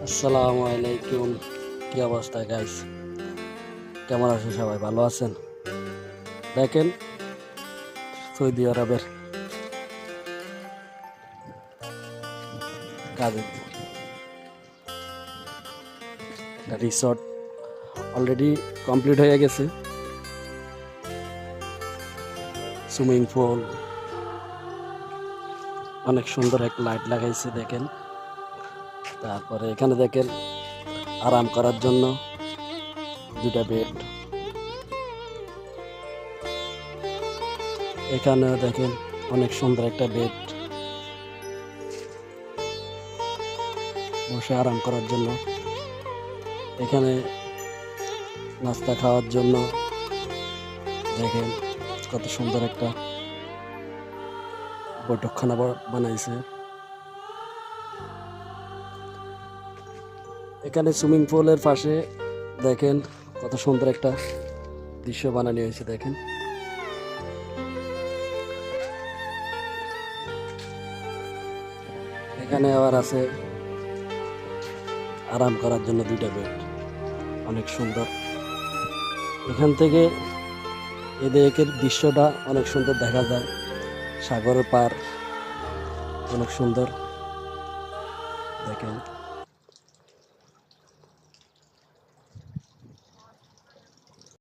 আসসালামু আলাইকুম। কি অবস্থা গাইস? কেমন আছেন সবাই? ভালো আছেন? দেখেন সৌদি আরবের কাজে একটা রিসর্ট অলরেডি কমপ্লিট হয়ে গেছে। সুইমিং পুল, অনেক সুন্দর এক লাইট লাগাইছে দেখেন। তারপরে এখানে দেখেন আরাম করার জন্য দুটা বেড। এখানেও দেখেন অনেক সুন্দর একটা বেড, বসে আরাম করার জন্য। এখানে নাস্তা খাওয়ার জন্য দেখেন কত সুন্দর একটা বৈঠকখানা বানাইছে। এখানে সুইমিং পুলের পাশে দেখেন কত সুন্দর একটা দৃশ্য বানানো হয়েছে দেখেন। এখানে আবার আছে আরাম করার জন্য দুইটা বেড, অনেক সুন্দর। এখান থেকে এদিকের দৃশ্যটা অনেক সুন্দর দেখা যায়, সাগরের পার অনেক সুন্দর দেখেন।